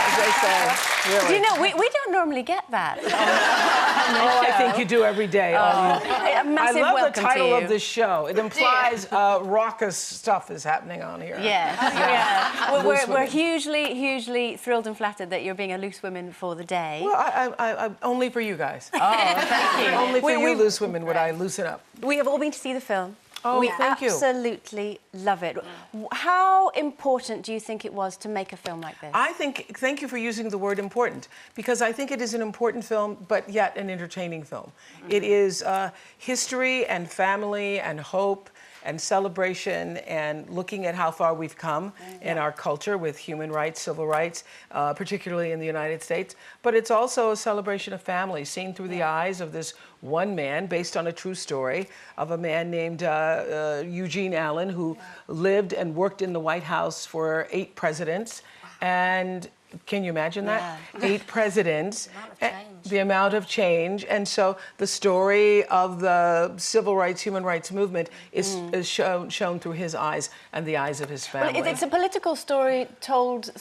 as they say. Really. Do you know, we don't normally get that. I think you do every day. A massive I love welcome the title to you. of this show. It implies raucous stuff is happening on here. Yeah. Well, we're hugely thrilled and flattered that you're being a loose woman for the day. Well, I only for you guys. Oh, thank you. Only for you loose women would I loosen up. We have all been to see the film. Oh, we thank you. absolutely love it. How important do you think it was to make a film like this? Thank you for using the word important, because I think it is an important film, but yet an entertaining film. It is history and family and hope and celebration and looking at how far we've come in our culture with human rights, civil rights, particularly in the United States. But it's also a celebration of family, seen through the eyes of this one man, based on a true story of a man named Eugene Allen, who lived and worked in the White House for 8 presidents. And can you imagine that? 8 presidents. The amount of change. And so the story of the civil rights, human rights movement is shown through his eyes and the eyes of his family. Well, it's a political story told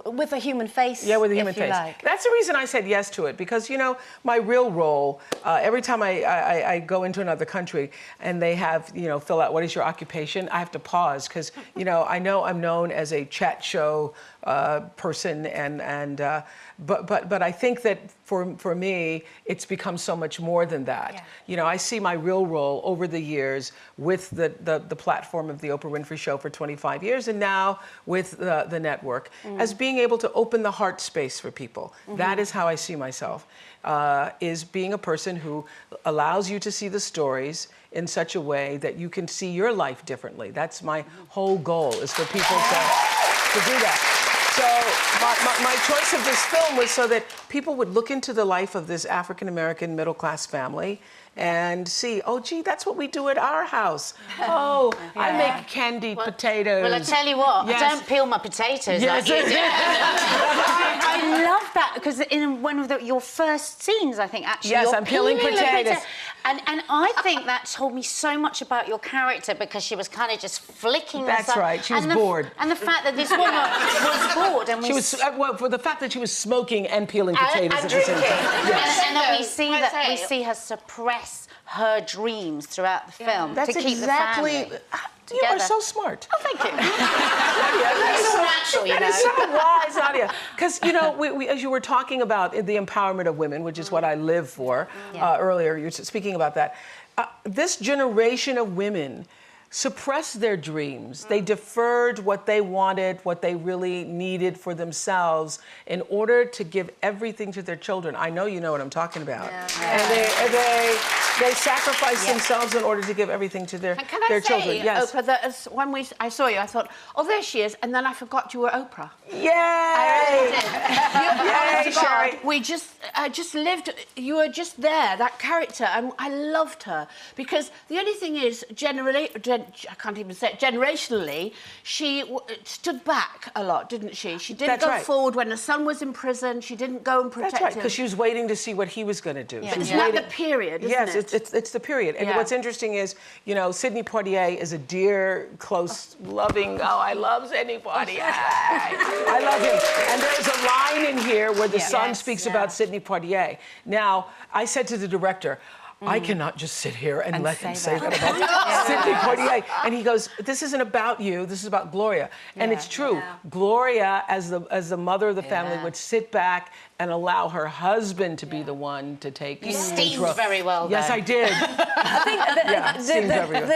with a human face. Yeah, with a human face. Like. That's the reason I said yes to it, because, you know, my real role, every time I go into another country and they have, you know, fill out what is your occupation, I have to pause because, you know I'm known as a chat show person, but I think that for me, it's become so much more than that. Yeah. You know, I see my real role over the years with the platform of the Oprah Winfrey Show for 25 years, and now with the network, as being able to open the heart space for people. That is how I see myself, is being a person who allows you to see the stories in such a way that you can see your life differently. That's my whole goal, is for people to do that. So my choice of this film was so that people would look into the life of this African-American middle-class family and see, oh, gee, that's what we do at our house. Oh, I make candied potatoes. Well, I tell you what, I don't peel my potatoes like you do. I love that, because in one of your first scenes, I think, actually, yes, you're I'm peeling potatoes. And I think that told me so much about your character, because she was kind of just flicking. That's right. She was bored. And the fact that this woman was bored, and she was well, for the fact that she was smoking and peeling potatoes at the same time. Yes. And then we see her suppress her dreams throughout the film That's to keep exactly. the family. You are so smart. Oh, thank you. It's so natural, you know. That is so wise, Nadia. Because, you know, we, as you were talking about the empowerment of women, which is what I live for, earlier, you were speaking about that. This generation of women suppressed their dreams. They deferred what they wanted, what they really needed for themselves, in order to give everything to their children. I know you know what I'm talking about. And they sacrificed themselves in order to give everything to their children. Yes. Oprah, that when I saw you, I thought, oh, there she is, and then I forgot you were Oprah. Yay! Yay, Sherry. We just lived. You were just there, that character, and I loved her, because the only thing is, I can't even say it, generationally, she stood back a lot, didn't she? She didn't go forward when her son was in prison. She didn't go and protect him. That's right, because she was waiting to see what he was going to do. She was waiting. The period, isn't it? It's the period. And what's interesting is, you know, Sidney Poitier is a dear, close, loving, I love Sidney Poitier. I love him. And there's a line in here where the son speaks about Sidney Poitier. Now, I said to the director, I cannot just sit here and let him say that about Sidney Poitier. And he goes, this isn't about you, this is about Gloria. And it's true. Gloria, as the mother of the family, would sit back and allow her husband to be the one to take. You steamed very well, Yes, I did. I think